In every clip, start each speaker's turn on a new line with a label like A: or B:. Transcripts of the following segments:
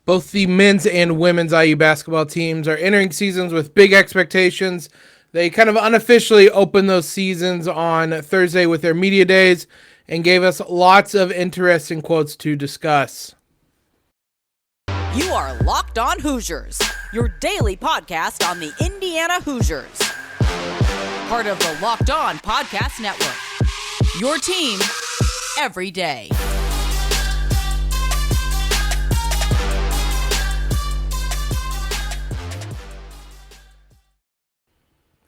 A: Both the men's and women's IU basketball teams are entering seasons with big expectations. They kind of unofficially opened those seasons on Thursday with their media days and gave us lots of interesting quotes to discuss.
B: You are Locked On Hoosiers, your daily podcast on the Indiana Hoosiers. Part of the Locked On Podcast Network, your team every day.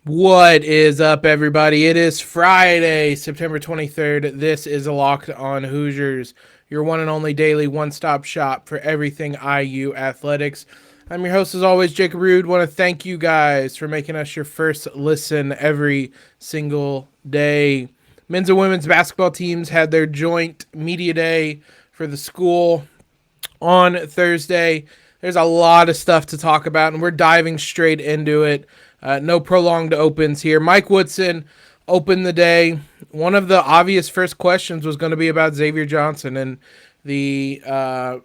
A: What is up, everybody? It is Friday, September 23rd. This is a Locked On Hoosiers, your one and only daily one-stop shop for everything IU athletics. I'm your host, as always, Jacob Rude. Want to thank you guys for making us your first listen every single day. Men's and women's basketball teams had their joint media day for the school on Thursday. There's a lot of stuff to talk about, and we're diving straight into it. No prolonged opens here. Mike Woodson opened the day. One of the obvious first questions was going to be about Xavier Johnson and the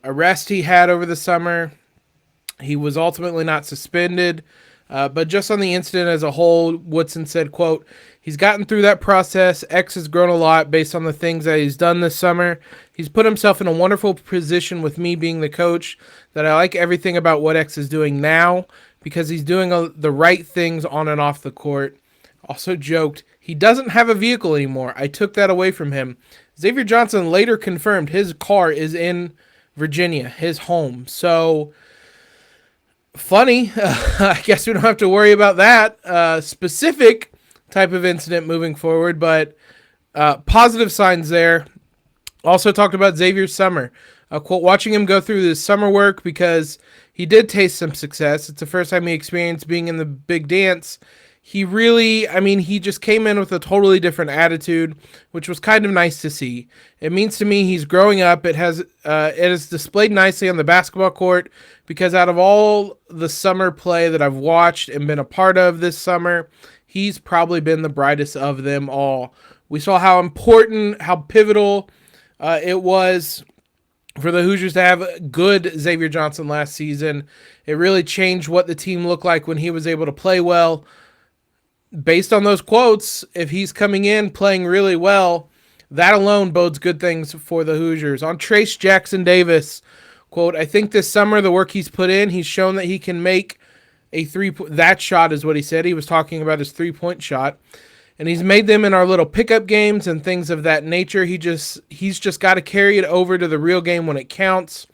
A: arrest he had over the summer. He was ultimately not suspended, but just on the incident as a whole, Woodson said, quote, "He's gotten through that process. X has grown a lot based on the things that he's done this summer. He's put himself in a wonderful position with me being the coach that I like everything about what X is doing now because he's doing the right things on and off the court." Also joked, he doesn't have a vehicle anymore. I took that away from him. Xavier Johnson later confirmed his car is in Virginia, his home. So funny. I guess we don't have to worry about that specific type of incident moving forward, but positive signs there. Also talked about Xavier's summer. Quote, "Watching him go through this summer work because he did taste some success. It's the first time he experienced being in the big dance. He really, he just came in with a totally different attitude, which was kind of nice to see. It means to me he's growing up. It is displayed nicely on the basketball court because out of all the summer play that I've watched and been a part of this summer, he's probably been the brightest of them all. We saw how important, how pivotal it was for the Hoosiers to have good Xavier Johnson last season. It really changed what the team looked like when he was able to play well. Based on those quotes, if he's coming in playing really well, that alone bodes good things for the Hoosiers." On Trayce Jackson Davis, quote, "I think this summer the work he's put in, he's shown that he can make a that shot," is what he said. He was talking about his three-point shot. "And he's made them in our little pickup games and things of that nature. He's just got to carry it over to the real game when it counts."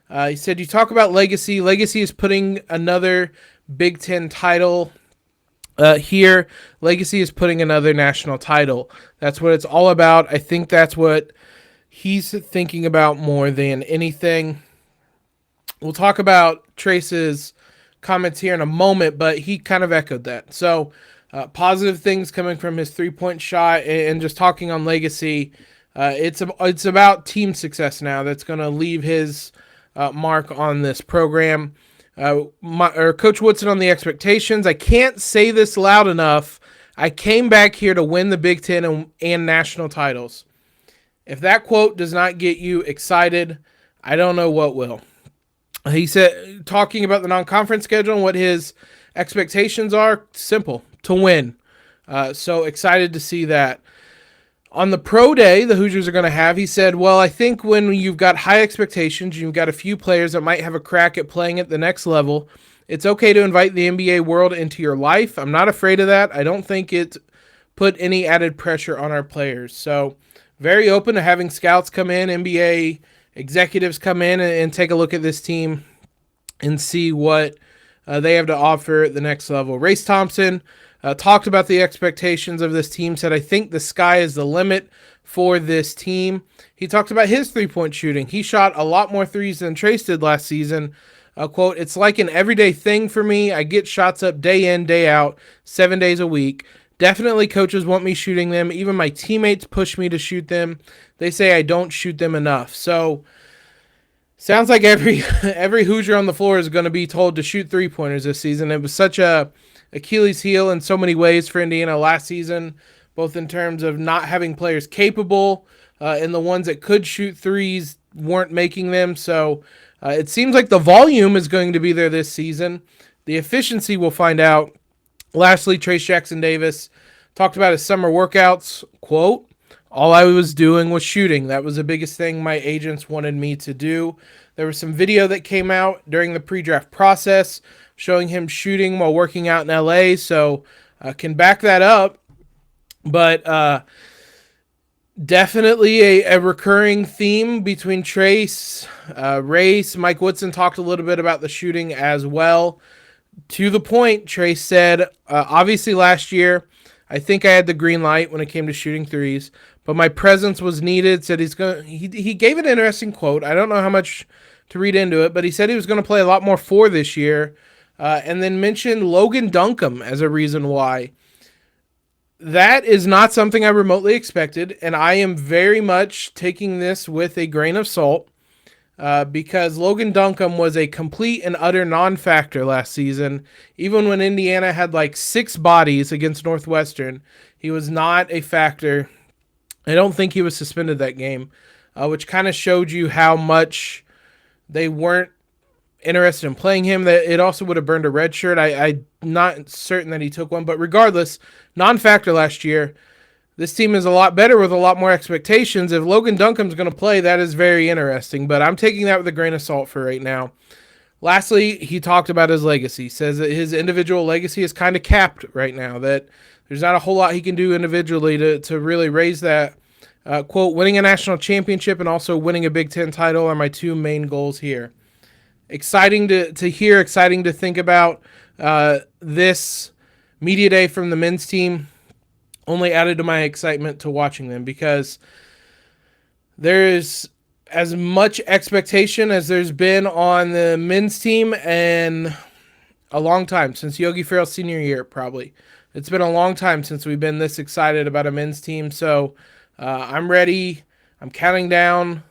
A: He said, "You talk about legacy. Legacy is putting another Big Ten title here. Legacy is putting another national title. That's what it's all about. I think that's what he's thinking about more than anything." We'll talk about Trayce's comments here in a moment, but he kind of echoed that. So positive things coming from his three-point shot and just talking on legacy. It's about team success now that's going to leave his mark on this program. Coach Woodson on the expectations. "I can't say this loud enough. I came back here to win the Big Ten and national titles." If that quote does not get you excited, I don't know what will. He said, talking about the non-conference schedule and what his expectations are, simple, to win. So excited to see that. On the pro day the Hoosiers are going to have, he said, "Well, I think when you've got high expectations, you've got a few players that might have a crack at playing at the next level, it's okay to invite the NBA world into your life. I'm not afraid of that. I don't think it put any added pressure on our players." So very open to having scouts come in, NBA executives come in and take a look at this team and see what they have to offer at the next level. Race Thompson talked about the expectations of this team, said, "I think the sky is the limit for this team." He talked about his three-point shooting. He shot a lot more threes than Trayce did last season. Quote, "It's like an everyday thing for me. I get shots up day in, day out, 7 days a week. Definitely coaches want me shooting them. Even my teammates push me to shoot them. They say I don't shoot them enough." So sounds like every Hoosier on the floor is going to be told to shoot three-pointers this season. It was such a Achilles heel in so many ways for Indiana last season, both in terms of not having players capable and the ones that could shoot threes weren't making them. So it seems like the volume is going to be there this season. The efficiency, we'll find out. Lastly, Trayce Jackson-Davis talked about his summer workouts. Quote, all I was doing was shooting. That was the biggest thing my agents wanted me to do. There was some video that came out during the pre-draft process showing him shooting while working out in LA, so can back that up. But definitely a recurring theme between Trayce, Race. Mike Woodson talked a little bit about the shooting as well. To the point, Trayce said, obviously last year, I think I had the green light when it came to shooting threes, but my presence was needed. Said he gave an interesting quote. I don't know how much to read into it, but he said he was going to play a lot more four this year, and then mentioned Logan Duncombe as a reason why. That is not something I remotely expected, and I am very much taking this with a grain of salt because Logan Duncombe was a complete and utter non-factor last season. Even when Indiana had like 6 bodies against Northwestern, he was not a factor. I don't think he was suspended that game, which kind of showed you how much they weren't interested in playing him. That it also would have burned a red shirt. I'm not certain that he took one, but regardless, non-factor last year. This team is a lot better with a lot more expectations. If Logan Duncombe's going to play, that is very interesting, but I'm taking that with a grain of salt for right now. Lastly, he talked about his legacy. Says that his individual legacy is kind of capped right now, that there's not a whole lot he can do individually to really raise that. Quote, winning a national championship and also winning a Big Ten title are my 2 main goals here. Exciting to hear, exciting to think about. This media day from the men's team only added to my excitement to watching them because there's as much expectation as there's been on the men's team in a long time, since Yogi Ferrell's senior year, probably. It's been a long time since we've been this excited about a men's team, so I'm ready. I'm counting down.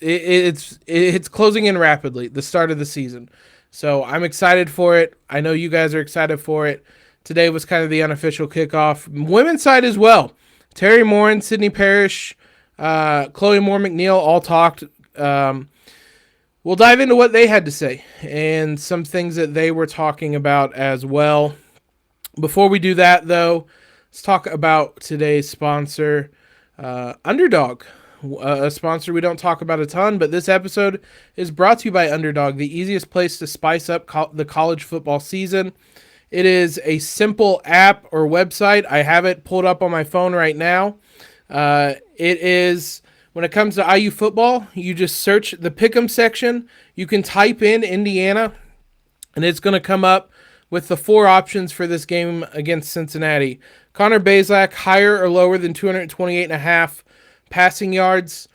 A: It's closing in rapidly, the start of the season. So I'm excited for it. I know you guys are excited for it. Today was kind of the unofficial kickoff. Women's side as well. Teri Moren, Sydney Parrish, Chloe Moore McNeil all talked. We'll dive into what they had to say and some things that they were talking about as well. Before we do that, though, let's talk about today's sponsor, Underdog. A sponsor we don't talk about a ton, but this episode is brought to you by Underdog, the easiest place to spice up the college football season. It is a simple app or website. I have it pulled up on my phone right now. It is, when it comes to IU football, you just search the Pick'em section. You can type in Indiana, and it's going to come up with the 4 options for this game against Cincinnati. Connor Bazelak, higher or lower than 228.5 passing yards.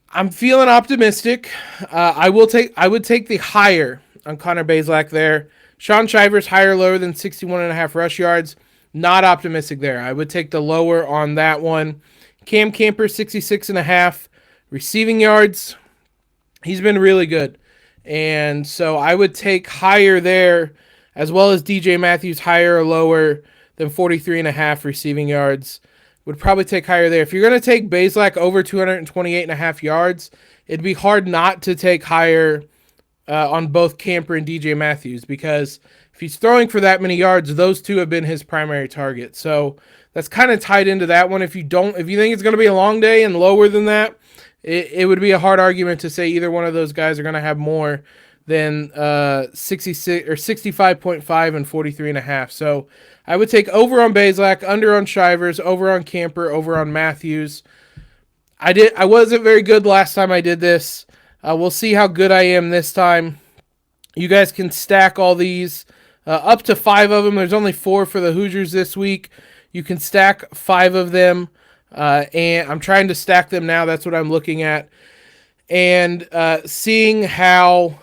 A: I'm feeling optimistic. I would take the higher on Connor Bazelak there. Sean Shivers, higher or lower than 61.5 rush yards. Not optimistic there. I would take the lower on that one. Cam Camper, 66.5 receiving yards. He's been really good. And so I would take higher there, as well as DJ Matthews, higher or lower than 43.5 receiving yards. Would probably take higher there. If you're going to take Bazelak over 228.5 yards, it'd be hard not to take higher on both Camper and DJ Matthews, because if he's throwing for that many yards, those two have been his primary target. So that's kind of tied into that one. If you think it's going to be a long day and lower than that, it would be a hard argument to say either one of those guys are going to have more than 66 or 65.5 and 43.5. So I would take over on Bazelak, under on Shivers, over on Camper, over on Matthews. I wasn't very good last time I did this. We'll see how good I am this time. You guys can stack all these up to 5 of them. There's only 4 for the Hoosiers this week. You can stack 5 of them, and I'm trying to stack them now. That's what I'm looking at, and seeing how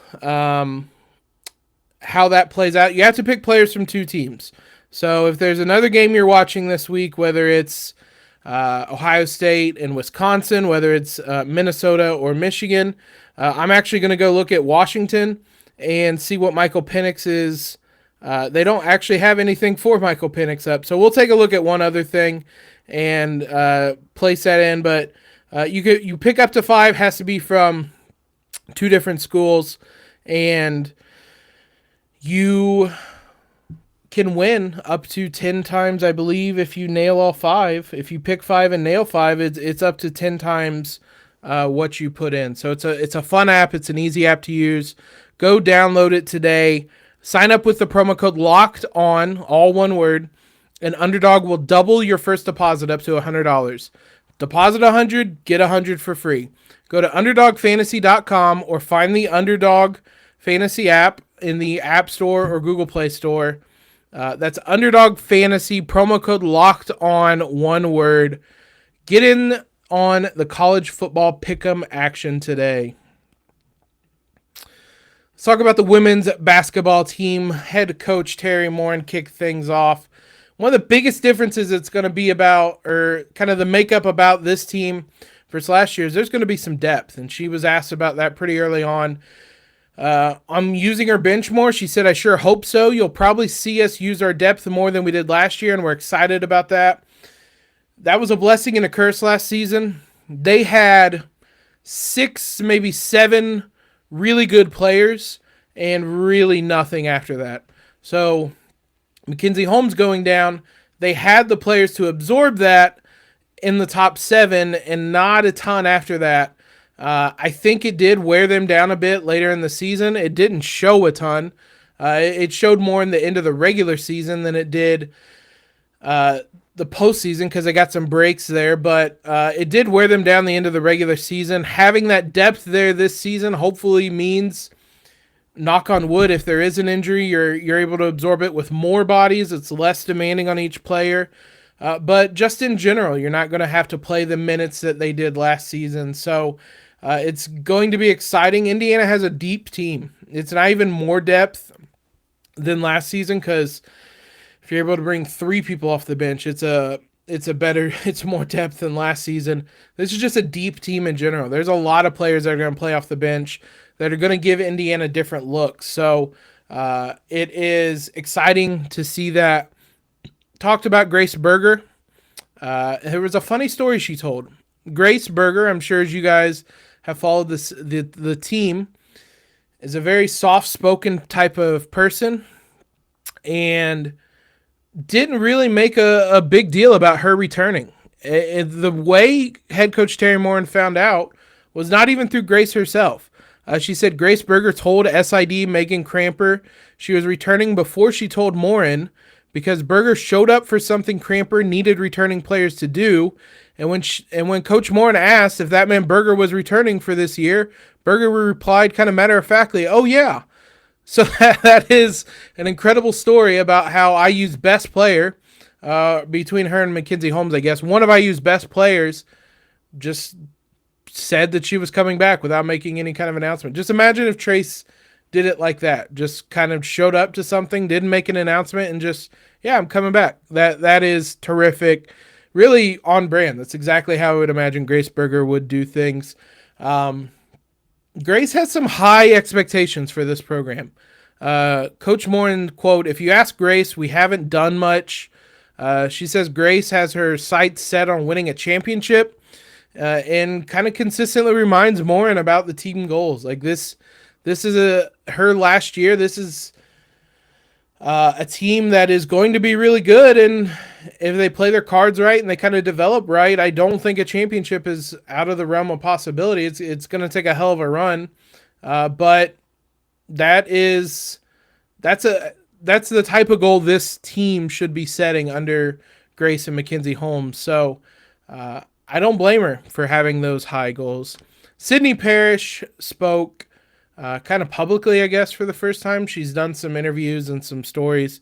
A: that plays out. You have to pick players from 2 teams. So if there's another game you're watching this week, whether it's Ohio State and Wisconsin, whether it's Minnesota or Michigan, I'm actually going to go look at Washington and see what Michael Penix is. They don't actually have anything for Michael Penix up, so we'll take a look at one other thing and place that in. But You pick up to 5, has to be from 2 different schools, and you can win up to 10 times, I believe, if you nail all 5. If you pick 5 and nail 5, it's up to 10 times what you put in. So it's a fun app. It's an easy app to use. Go download it today. Sign up with the promo code LOCKEDON, all one word, and Underdog will double your first deposit up to $100. Deposit $100, get $100 for free. Go to UnderdogFantasy.com or find the Underdog Fantasy app in the App Store or Google Play Store. That's Underdog Fantasy, promo code locked on, one word. Get in on the college football pick'em action today. Let's talk about the women's basketball team. Head coach Teri Moren kicked things off. One of the biggest differences it's going to be about, or kind of the makeup about this team versus last year, is there's going to be some depth. And she was asked about that pretty early on. I'm using our bench more. She said, I sure hope so. You'll probably see us use our depth more than we did last year, and we're excited about that. That was a blessing and a curse last season. They had 6, maybe 7 really good players and really nothing after that. So McKenzie Holmes going down, they had the players to absorb that in the top 7 and not a ton after that. I think it did wear them down a bit later in the season. It didn't show a ton. It showed more in the end of the regular season than it did the postseason because they got some breaks there. But it did wear them down the end of the regular season. Having that depth there this season hopefully means, knock on wood, if there is an injury, you're able to absorb it with more bodies. It's less demanding on each player. But just in general, you're not going to have to play the minutes that they did last season. So it's going to be exciting. Indiana has a deep team. It's not even more depth than last season because if you're able to bring 3 people off the bench, it's more depth than last season. This is just a deep team in general. There's a lot of players that are going to play off the bench that are going to give Indiana different looks. So it is exciting to see that. Talked about Grace Berger. There was a funny story she told. Grace Berger, I'm sure as you guys have followed this, the team, is a very soft-spoken type of person and didn't really make a big deal about her returning. The way head coach Teri Moren found out was not even through Grace herself. She said Grace Berger told SID Megan Cramper she was returning before she told Moren because Berger showed up for something Cramper needed returning players to do. And when Coach Moren asked if that meant Berger was returning for this year, Berger replied kind of matter-of-factly, oh yeah. So that is an incredible story about how IU's best player, between her and McKenzie Holmes, I guess, one of IU's best players just said that she was coming back without making any kind of announcement. Just imagine if Trayce did it like that, just kind of showed up to something, didn't make an announcement, and just, yeah, I'm coming back. That is terrific. Really on brand. That's exactly how I would imagine Grace Berger would do things. Grace has some high expectations for this program. Coach Moren, quote, if you ask Grace, we haven't done much. She says Grace has her sights set on winning a championship and kind of consistently reminds Moren about the team goals. Like this is her last year. This is a team that is going to be really good, and if they play their cards right and they kind of develop right, I don't think a championship is out of the realm of possibility. It's going to take a hell of a run, but that's the type of goal this team should be setting under Grace and McKenzie Holmes. So I don't blame her for having those high goals. Sydney Parrish spoke kind of publicly, I guess, for the first time. She's done some interviews and some stories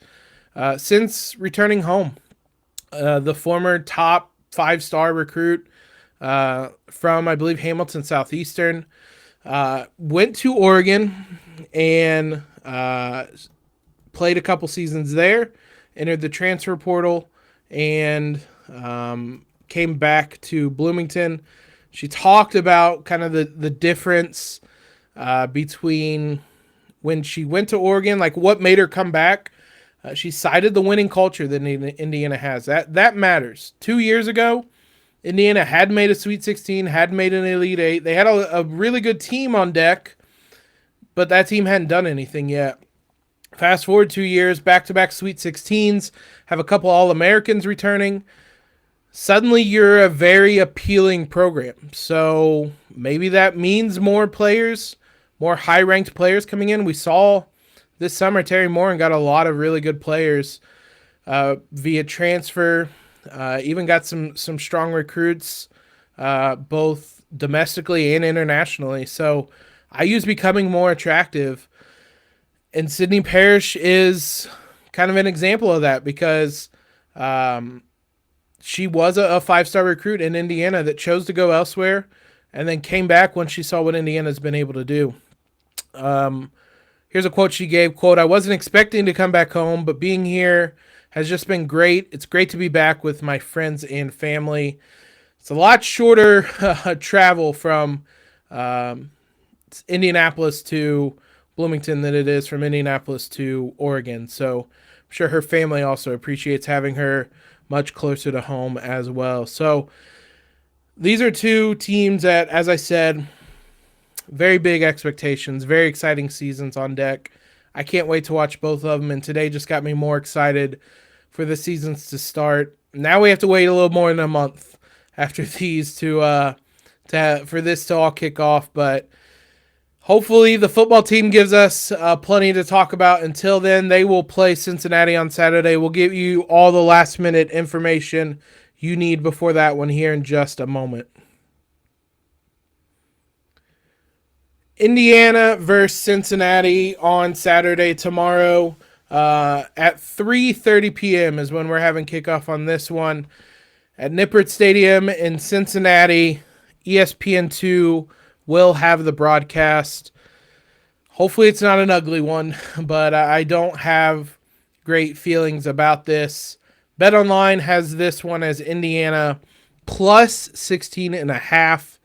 A: since returning home. The former top 5-star recruit from, I believe, Hamilton Southeastern, went to Oregon and played a couple seasons there, entered the transfer portal, and came back to Bloomington. She talked about kind of the difference between when she went to Oregon, like what made her come back. She cited the winning culture that Indiana has. That matters. 2 years ago, Indiana had made a Sweet 16, had made an Elite 8. They had a really good team on deck, but that team hadn't done anything yet. Fast forward 2 years, back-to-back Sweet 16s, have a couple All-Americans returning. Suddenly you're a very appealing program. So maybe that means more players, more high-ranked players coming in. We saw this summer Teri Moren got a lot of really good players via transfer. Even got some strong recruits, both domestically and internationally. So IU's becoming more attractive. And Sydney Parrish is kind of an example of that because she was a 5-star recruit in Indiana that chose to go elsewhere and then came back when she saw what Indiana's been able to do. Here's a quote she gave, quote, "I wasn't expecting to come back home, but being here has just been great. It's great to be back with my friends and family." It's a lot shorter travel from Indianapolis to Bloomington than it is from Indianapolis to Oregon. So I'm sure her family also appreciates having her much closer to home as well. So these are two teams that, as I said, very big expectations, very exciting seasons on deck. I can't wait to watch both of them, and today just got me more excited for the seasons to start. Now we have to wait a little more than a month after these for this to all kick off, but hopefully the football team gives us plenty to talk about. Until then, they will play Cincinnati on Saturday. We'll give you all the last-minute information you need before that one here in just a moment. Indiana versus Cincinnati on Saturday tomorrow at 3:30 p.m. is when we're having kickoff on this one at Nippert Stadium in Cincinnati. ESPN2 will have the broadcast. Hopefully it's not an ugly one, but I don't have great feelings about this. BetOnline has this one as Indiana plus 16.5.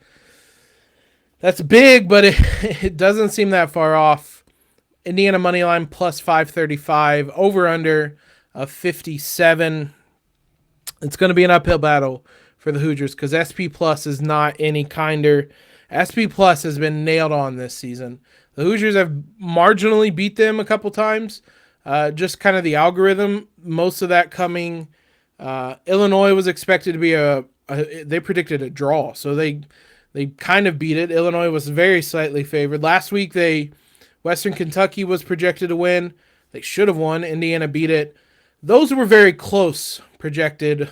A: That's big, but it doesn't seem that far off. Indiana money line plus 535, over under of 57. It's going to be an uphill battle for the Hoosiers because SP Plus is not any kinder. SP Plus has been nailed on this season. The Hoosiers have marginally beat them a couple times. Just kind of the algorithm. Most of that coming. Illinois was expected to be they predicted a draw, so they kind of beat it. Illinois was very slightly favored. Last week, Western Kentucky was projected to win. They should have won. Indiana beat it. Those were very close projected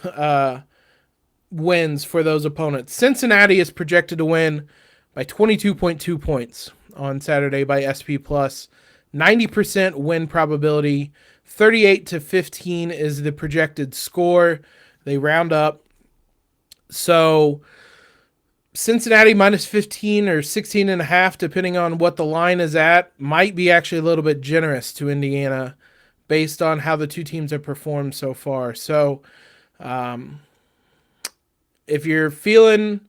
A: wins for those opponents. Cincinnati is projected to win by 22.2 points on Saturday by SP+. 90% win probability. 38-15 is the projected score. They round up. So Cincinnati minus 15 or 16.5, depending on what the line is at, might be actually a little bit generous to Indiana based on how the two teams have performed so far. So if you're feeling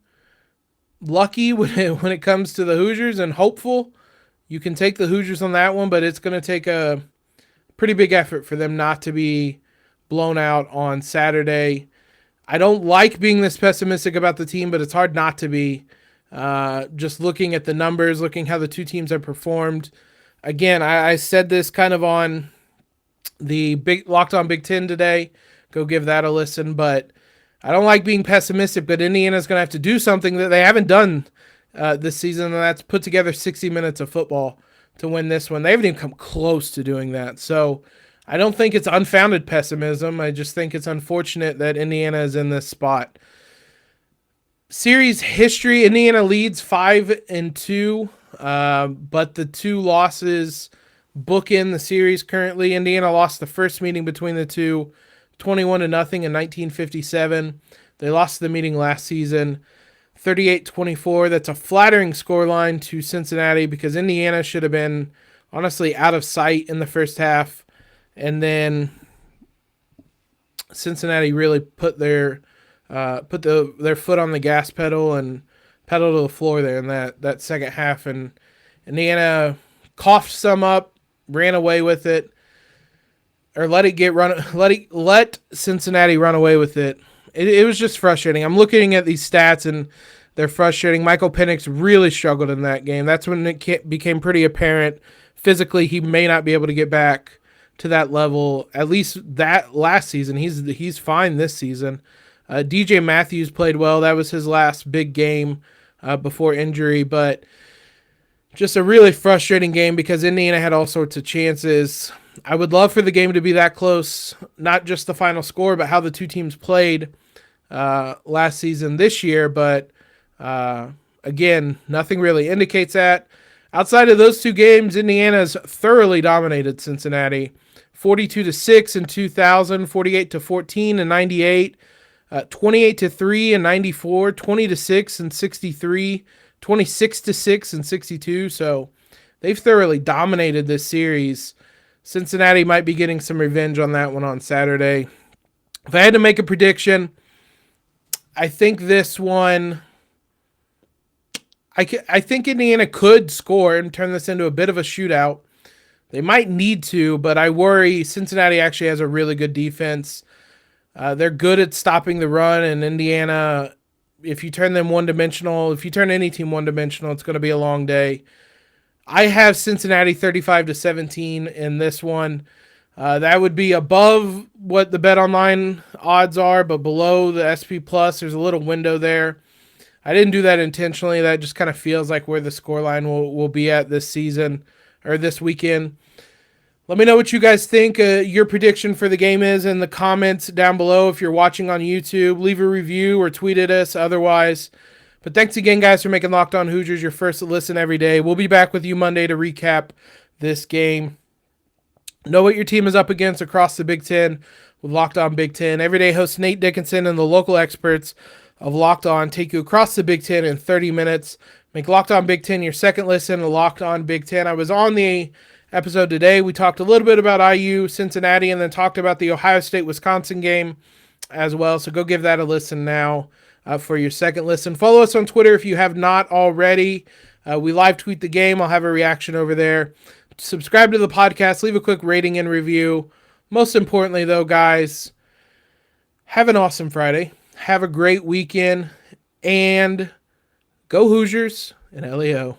A: lucky when it comes to the Hoosiers and hopeful, you can take the Hoosiers on that one, but it's going to take a pretty big effort for them not to be blown out on Saturday. I don't like being this pessimistic about the team, but it's hard not to be. Just looking at the numbers, looking how the two teams have performed. Again, I said this kind of on the Locked On Big Ten today. Go give that a listen. But I don't like being pessimistic, but Indiana's going to have to do something that they haven't done this season, and that's put together 60 minutes of football to win this one. They haven't even come close to doing that. So I don't think it's unfounded pessimism. I just think it's unfortunate that Indiana is in this spot. Series history, Indiana leads 5-2, but the two losses bookend the series currently. Indiana lost the first meeting between the two, 21-0 in 1957. They lost the meeting last season, 38-24. That's a flattering scoreline to Cincinnati because Indiana should have been honestly out of sight in the first half. And then Cincinnati really put their foot on the gas pedal and pedal to the floor there in that second half. And Indiana coughed some up, ran away with it, or let Cincinnati run away with it it was just frustrating. I'm looking at these stats and they're frustrating. Michael Penix really struggled in that game. That's when it became pretty apparent physically he may not be able to get back to that level, at least that last season. He's fine this season. DJ Matthews played well. That was his last big game before injury, but just a really frustrating game because Indiana had all sorts of chances. I would love for the game to be that close, not just the final score, but how the two teams played last season this year. But again, nothing really indicates that. Outside of those two games, Indiana's thoroughly dominated Cincinnati. 42-6 in 2000, 48-14 in 98, 28-3 in 94, 20-6 in 63, 26-6 in 62. So they've thoroughly dominated this series. Cincinnati might be getting some revenge on that one on Saturday. If I had to make a prediction, I think this one, I think Indiana could score and turn this into a bit of a shootout. They might need to, but I worry Cincinnati actually has a really good defense. They're good at stopping the run, and Indiana, if you turn them one-dimensional, if you turn any team one-dimensional, it's going to be a long day. I have Cincinnati 35-17 in this one. That would be above what the BetOnline odds are, but below the SP+. There's a little window there. I didn't do that intentionally. That just kind of feels like where the scoreline will be at this season or this weekend. Let me know what you guys think your prediction for the game is in the comments down below. If you're watching on YouTube, leave a review or tweet at us otherwise. But thanks again, guys, for making Locked On Hoosiers your first listen every day. We'll be back with you Monday to recap this game. Know what your team is up against across the Big Ten with Locked On Big Ten. Everyday host Nate Dickinson and the local experts of Locked On take you across the Big Ten in 30 minutes. Make Locked On Big Ten your second listen to Locked On Big Ten. I was on the episode today. We talked a little bit about IU, Cincinnati, and then talked about the Ohio State-Wisconsin game as well. So go give that a listen now for your second listen. Follow us on Twitter if you have not already. We live tweet the game. I'll have a reaction over there. Subscribe to the podcast. Leave a quick rating and review. Most importantly, though, guys, have an awesome Friday. Have a great weekend. And go Hoosiers and LEO.